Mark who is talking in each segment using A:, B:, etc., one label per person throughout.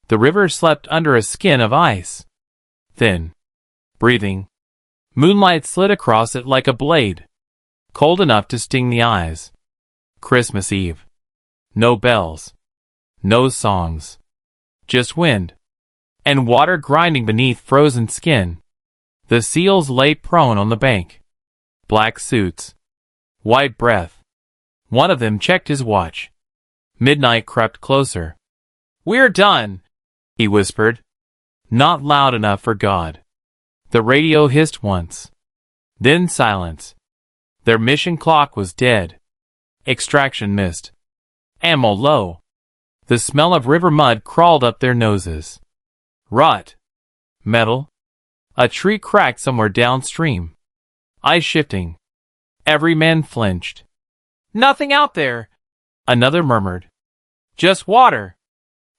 A: The river slept under a skin of ice. Thin. Breathing. Moonlight slid across it like a blade. Cold enough to sting the eyes. Christmas Eve. No bells. No songs. Just wind. And water grinding beneath frozen skin. The seals lay prone on the bank. Black suits. White breath. One of them checked his watch. Midnight crept closer. "We're done," he whispered. Not loud enough for God. The radio hissed once. Then silence. Their mission clock was dead. Extraction missed. Ammo low. The smell of river mud crawled up their noses. Rot. Metal. A tree cracked somewhere downstream. Ice shifting. Every man flinched. "Nothing out there," another murmured. "Just water."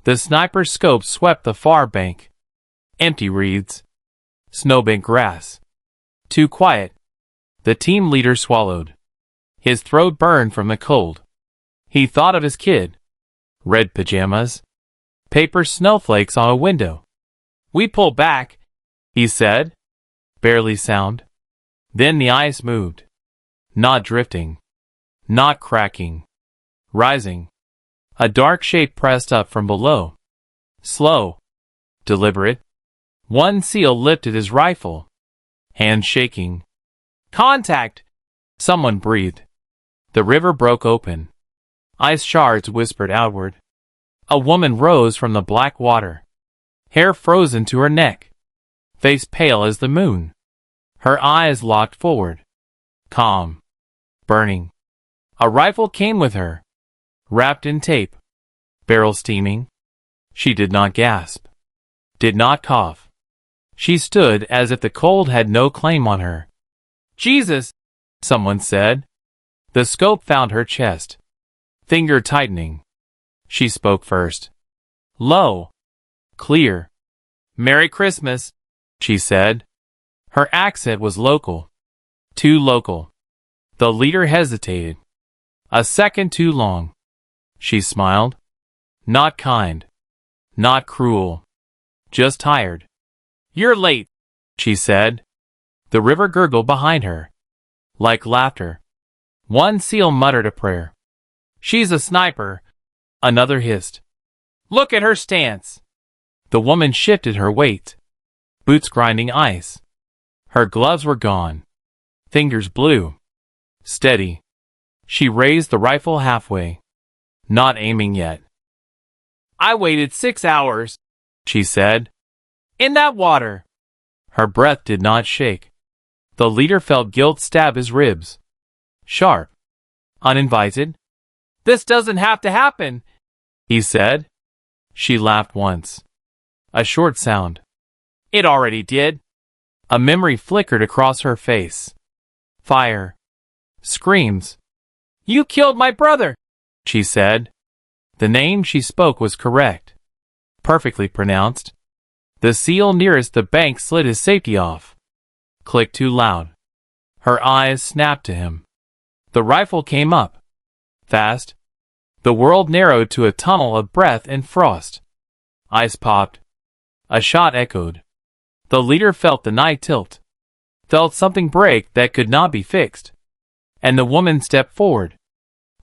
A: The sniper's scope swept the far bank. Empty reeds. Snowbank grass. Too quiet. The team leader swallowed. His throat burned from the cold. He thought of his kid. Red pajamas. Paper snowflakes on a window. "We pull back," he said. Barely sound. Then the ice moved. Not drifting. Not cracking. Rising. A dark shape pressed up from below. Slow. Deliberate. One seal lifted his rifle. Hand shaking. "Contact!" Someone breathed. The river broke open. Ice shards whispered outward. A woman rose from the black water. Hair frozen to her neck. Face pale as the moon. Her eyes locked forward. Calm. Burning. A rifle came with her. Wrapped in tape. Barrel steaming. She did not gasp. Did not cough. She stood as if the cold had no claim on her. "Jesus," someone said. The scope found her chest. Finger tightening. She spoke first. Low. Clear. "Merry Christmas," she said. Her accent was local. Too local. The leader hesitated. A second too long. She smiled. Not kind. Not cruel. Just tired. "You're late," she said. The river gurgled behind her. Like laughter. One seal muttered a prayer. "She's a sniper," another hissed. "Look at her stance." The woman shifted her weight. Boots grinding ice. Her gloves were gone. Fingers blue. Steady. She raised the rifle halfway. Not aiming yet. "I waited 6 hours," she said. "In that water." Her breath did not shake. The leader felt guilt stab his ribs. Sharp. Uninvited. "This doesn't have to happen," he said. She laughed once. A short sound. "It already did." A memory flickered across her face. Fire. Screams. "You killed my brother," she said. The name she spoke was correct. Perfectly pronounced. The seal nearest the bank slid his safety off. Clicked too loud. Her eyes snapped to him. The rifle came up. Fast. The world narrowed to a tunnel of breath and frost. Ice popped. A shot echoed. The leader felt the night tilt. Felt something break that could not be fixed. And the woman stepped forward.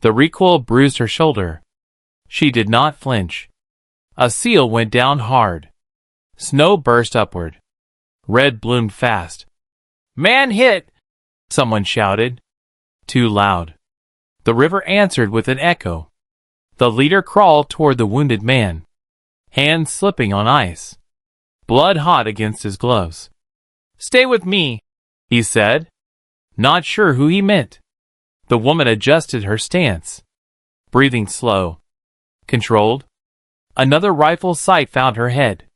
A: The recoil bruised her shoulder. She did not flinch. A seal went down hard. Snow burst upward. Red bloomed fast. "Man hit!" someone shouted. Too loud. The river answered with an echo. The leader crawled toward the wounded man. Hands slipping on ice. Blood hot against his gloves. "Stay with me," he said. Not sure who he meant. The woman adjusted her stance. Breathing slow. Controlled. Another rifle sight found her head.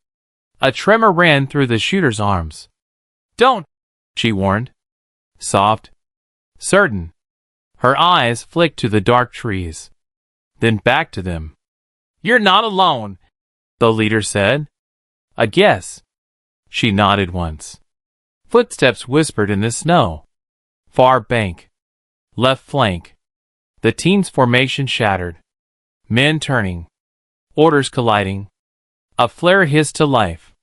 A: A tremor ran through the shooter's arms. "Don't," she warned. Soft. Certain. Her eyes flicked to the dark trees. Then back to them. "You're not alone," the leader said. "A guess." She nodded once. Footsteps whispered in the snow. Far bank. Left flank. The team's formation shattered. Men turning. Orders colliding. A flare hissed to life.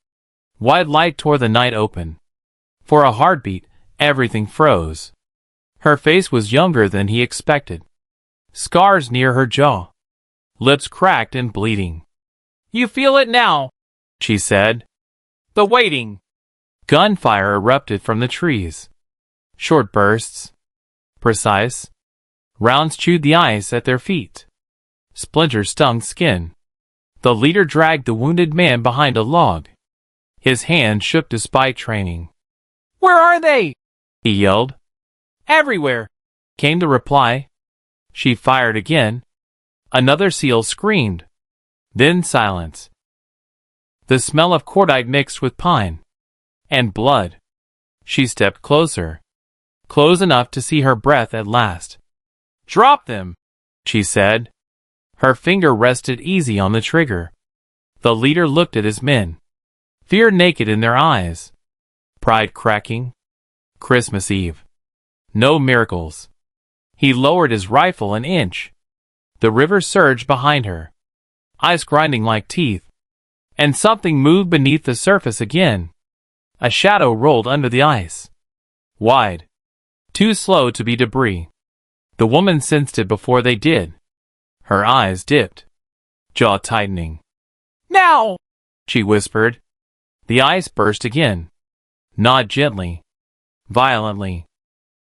A: Wide light tore the night open. For a heartbeat, everything froze. Her face was younger than he expected. Scars near her jaw. Lips cracked and bleeding. "You feel it now," she said. "The waiting." Gunfire erupted from the trees. Short bursts. Precise. Rounds chewed the ice at their feet. Splinters stung skin. The leader dragged the wounded man behind a log. His hand shook despite training. "Where are they?" he yelled. "Everywhere," came the reply. She fired again. Another seal screamed. Then silence. The smell of cordite mixed with pine. And blood. She stepped closer. Close enough to see her breath at last. "Drop them," she said. Her finger rested easy on the trigger. The leader looked at his men. Fear naked in their eyes. Pride cracking. Christmas Eve. No miracles. He lowered his rifle an inch. The river surged behind her. Ice grinding like teeth. And something moved beneath the surface again. A shadow rolled under the ice. Wide. Too slow to be debris. The woman sensed it before they did. Her eyes dipped. Jaw tightening. "Now!" she whispered. The ice burst again. Not gently. Violently.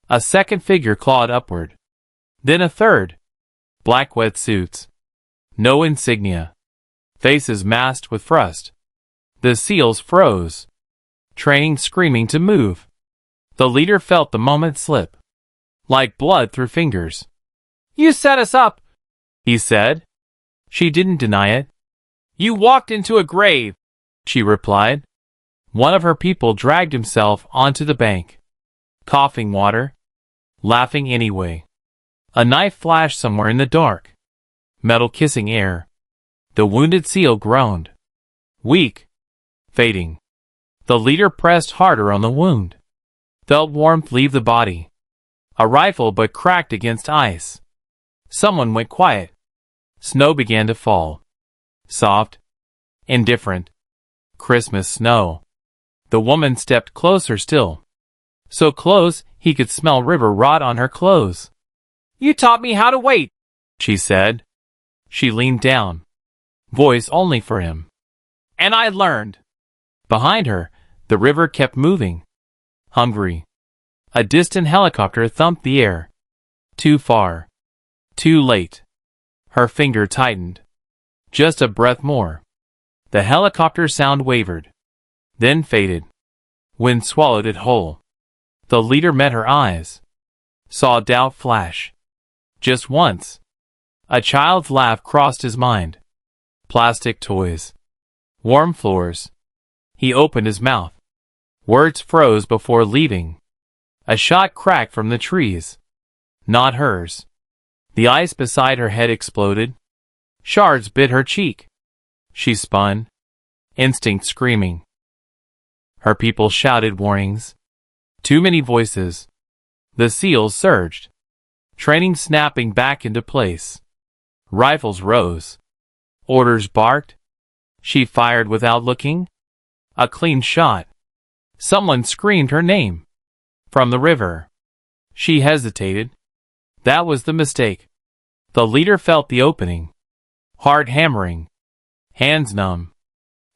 A: A second figure clawed upward. Then a third. Black wetsuits. No insignia. Faces masked with frost. The seals froze. Training screaming to move. The leader felt the moment slip. Like blood through fingers. "You set us up," he said. She didn't deny it. "You walked into a grave," she replied. One of her people dragged himself onto the bank. Coughing water. Laughing anyway. A knife flashed somewhere in the dark. Metal kissing air. The wounded seal groaned. Weak. Fading. The leader pressed harder on the wound. Felt warmth leave the body. A rifle but cracked against ice. Someone went quiet. Snow began to fall. Soft. Indifferent. Christmas snow. The woman stepped closer still. So close, he could smell river rot on her clothes. "You taught me how to wait," she said. She leaned down. Voice only for him. "And I learned." Behind her, the river kept moving. Hungry. A distant helicopter thumped the air. Too far. Too late. Her finger tightened. Just a breath more. The helicopter sound wavered. Then faded. Wind swallowed it whole. The leader met her eyes. Saw doubt flash. Just once. A child's laugh crossed his mind. Plastic toys. Warm floors. He opened his mouth. Words froze before leaving. A shot cracked from the trees. Not hers. The ice beside her head exploded. Shards bit her cheek. She spun. Instinct screaming. Her people shouted warnings. Too many voices. The seals surged. Training snapping back into place. Rifles rose. Orders barked. She fired without looking. A clean shot. Someone screamed her name. From the river. She hesitated. That was the mistake. The leader felt the opening. Heart hammering. Hands numb.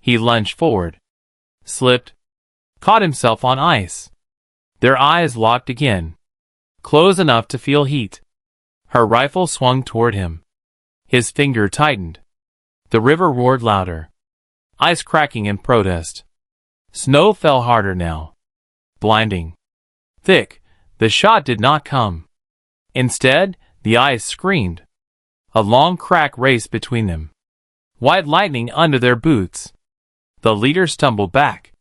A: He lunged forward. Slipped. Caught himself on ice. Their eyes locked again. Close enough to feel heat. Her rifle swung toward him. His finger tightened. The river roared louder. Ice cracking in protest. Snow fell harder now. Blinding. Thick. The shot did not come. Instead, the ice screamed. A long crack raced between them. White lightning under their boots. The leader stumbled back.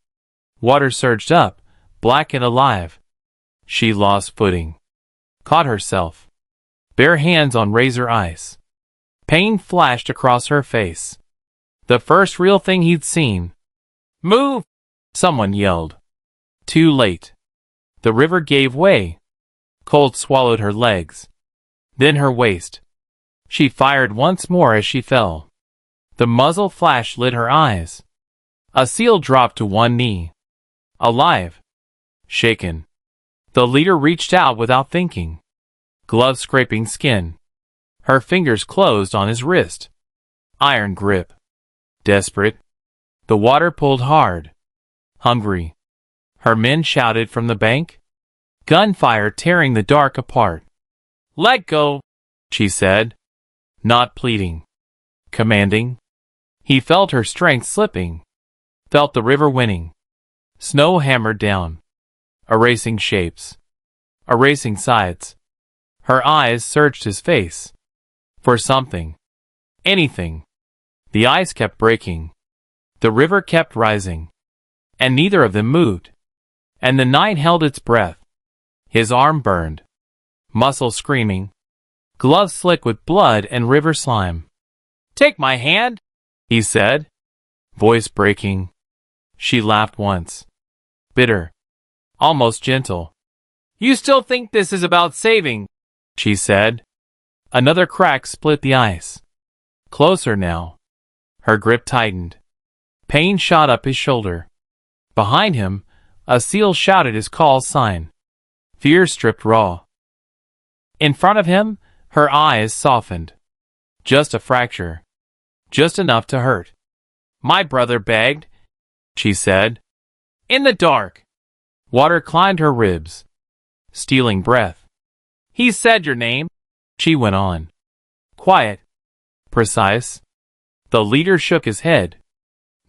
A: Water surged up, black and alive. She lost footing. Caught herself. Bare hands on razor ice. Pain flashed across her face. The first real thing he'd seen. "Move!" someone yelled. Too late. The river gave way. Cold swallowed her legs. Then her waist. She fired once more as she fell. The muzzle flash lit her eyes. A seal dropped to one knee. Alive. Shaken. The leader reached out without thinking. Gloves scraping skin. Her fingers closed on his wrist. Iron grip. Desperate. The water pulled hard. Hungry. Her men shouted from the bank. Gunfire tearing the dark apart. "Let go," she said. Not pleading. Commanding. He felt her strength slipping. Felt the river winning. Snow hammered down. Erasing shapes. Erasing sides. Her eyes searched his face. For something. Anything. The ice kept breaking. The river kept rising. And neither of them moved. And the night held its breath. His arm burned. Muscles screaming. Gloves slick with blood and river slime. "Take my hand," he said. Voice breaking. She laughed once. Bitter. Almost gentle. "You still think this is about saving," she said. Another crack split the ice. Closer now. Her grip tightened. Pain shot up his shoulder. Behind him, a seal shouted his call sign. Fear stripped raw. In front of him, her eyes softened. Just a fracture. Just enough to hurt. "My brother begged," she said. In the dark. Water climbed her ribs. Stealing breath. "He said your name," she went on. Quiet. Precise. The leader shook his head.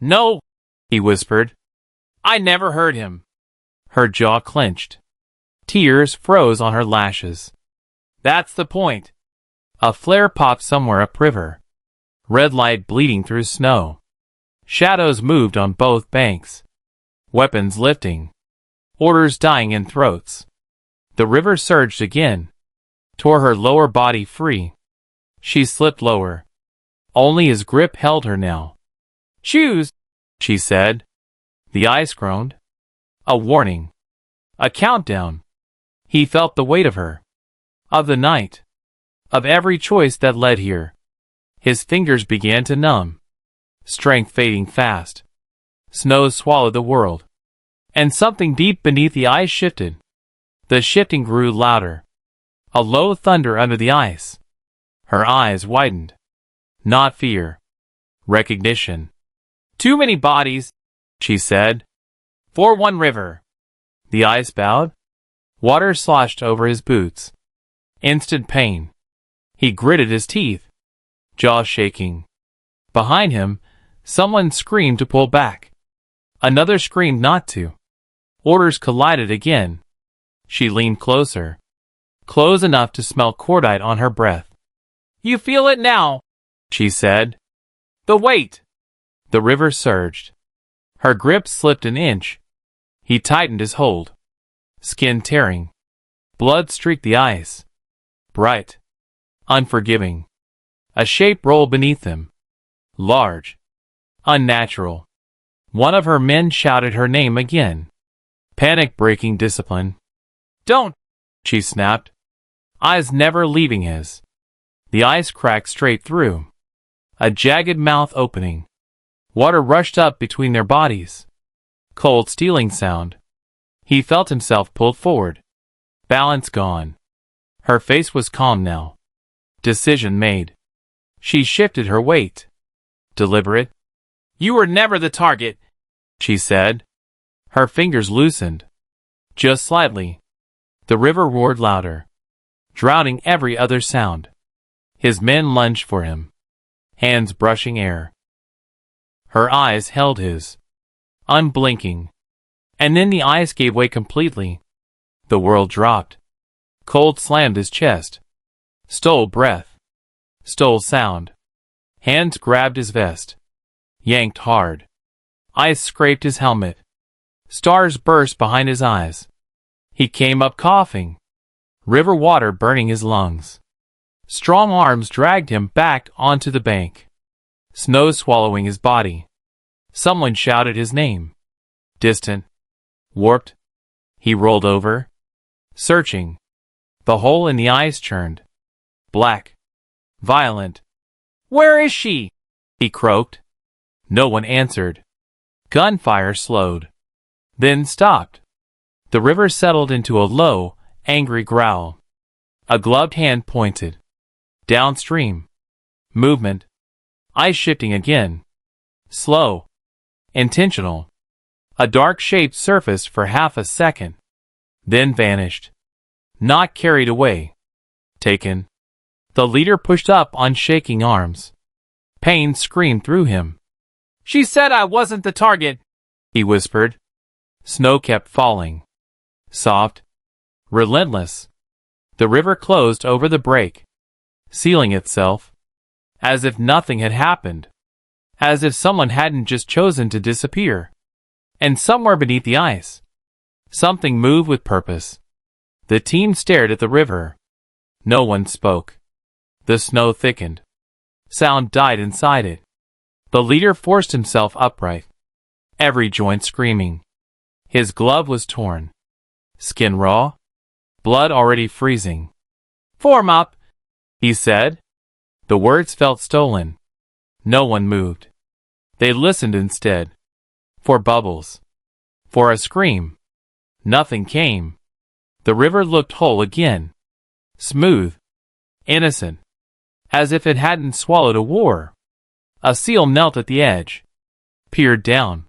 A: "No," he whispered. "I never heard him." Her jaw clenched. Tears froze on her lashes. "That's the point." A flare popped somewhere upriver. Red light bleeding through snow. Shadows moved on both banks. Weapons lifting. Orders dying in throats. The river surged again. Tore her lower body free. She slipped lower. Only his grip held her now. "Choose," she said. The ice groaned. A warning. A countdown. He felt the weight of her. Of the night. Of every choice that led here. His fingers began to numb. Strength fading fast. Snow swallowed the world. And something deep beneath the ice shifted. The shifting grew louder. A low thunder under the ice. Her eyes widened. Not fear. Recognition. "Too many bodies," she said. "For one river." The ice bowed. Water sloshed over his boots. Instant pain. He gritted his teeth. Jaw shaking. Behind him, someone screamed to pull back. Another screamed not to. Orders collided again. She leaned closer. Close enough to smell cordite on her breath. "You feel it now," she said. "The weight." The river surged. Her grip slipped an inch. He tightened his hold. Skin tearing. Blood streaked the ice. Bright. Unforgiving. A shape rolled beneath them. Large. Unnatural. One of her men shouted her name again. Panic-breaking discipline. "Don't," she snapped. Eyes never leaving his. The ice cracked straight through. A jagged mouth opening. Water rushed up between their bodies. Cold stealing sound. He felt himself pulled forward. Balance gone. Her face was calm now. Decision made. She shifted her weight. Deliberate. "You were never the target," she said. Her fingers loosened. Just slightly. The river roared louder, drowning every other sound. His men lunged for him. Hands brushing air. Her eyes held his. Unblinking. And then the ice gave way completely. The world dropped. Cold slammed his chest. Stole breath. Stole sound. Hands grabbed his vest. Yanked hard. Ice scraped his helmet. Stars burst behind his eyes. He came up coughing. River water burning his lungs. Strong arms dragged him back onto the bank. Snow swallowing his body. Someone shouted his name. Distant. Warped. He rolled over. Searching. The hole in the ice churned. Black. Violent. "Where is she?" he croaked. No one answered. Gunfire slowed, then stopped. The river settled into a low, angry growl. A gloved hand pointed. Downstream. Movement. Ice shifting again. Slow. Intentional. A dark shape surfaced for half a second, then vanished. Not carried away. Taken. The leader pushed up on shaking arms. Pain screamed through him. "She said I wasn't the target," he whispered. Snow kept falling. Soft. Relentless. The river closed over the break, sealing itself, as if nothing had happened, as if someone hadn't just chosen to disappear. And somewhere beneath the ice, something moved with purpose. The team stared at the river. No one spoke. The snow thickened. Sound died inside it. The leader forced himself upright, every joint screaming. His glove was torn, skin raw, blood already freezing. "Form up," he said. The words felt stolen. No one moved. They listened instead. For bubbles. For a scream. Nothing came. The river looked whole again. Smooth. Innocent. As if it hadn't swallowed a war. A seal knelt at the edge. Peered down.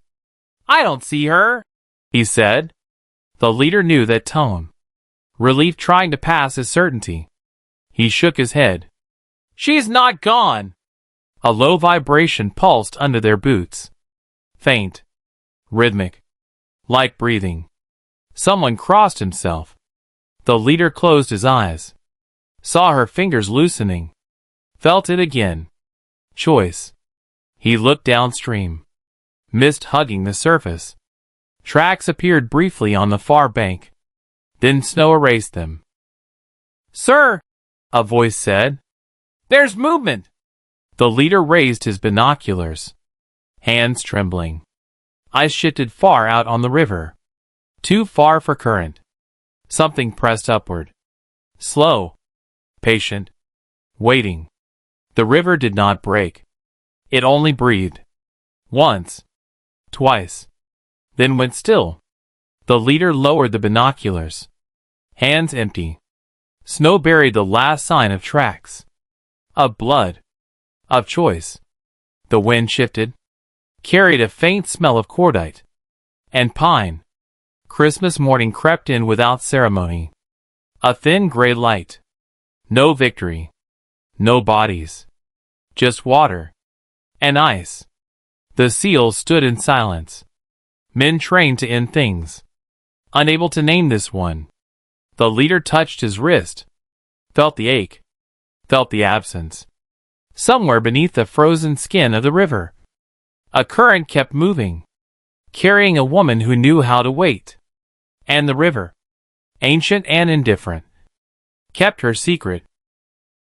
A: "I don't see her," he said. The leader knew that tone. Relief trying to pass as certainty. He shook his head. "She's not gone." A low vibration pulsed under their boots. Faint. Rhythmic. Like breathing. Someone crossed himself. The leader closed his eyes. Saw her fingers loosening. Felt it again. Choice. He looked downstream. Mist hugging the surface. Tracks appeared briefly on the far bank. Then snow erased them. "Sir," a voice said. "There's movement." The leader raised his binoculars. Hands trembling. Ice shifted far out on the river. Too far for current. Something pressed upward. Slow. Patient. Waiting. The river did not break. It only breathed. Once. Twice. Then went still. The leader lowered the binoculars. Hands empty. Snow buried the last sign of tracks. Of blood. Of choice. The wind shifted. Carried a faint smell of cordite. And pine. Christmas morning crept in without ceremony. A thin gray light. No victory. No bodies. Just water. And ice. The seals stood in silence. Men trained to end things. Unable to name this one. The leader touched his wrist. Felt the ache. Felt the absence. Somewhere beneath the frozen skin of the river. A current kept moving. Carrying a woman who knew how to wait. And the river, ancient and indifferent, kept her secret.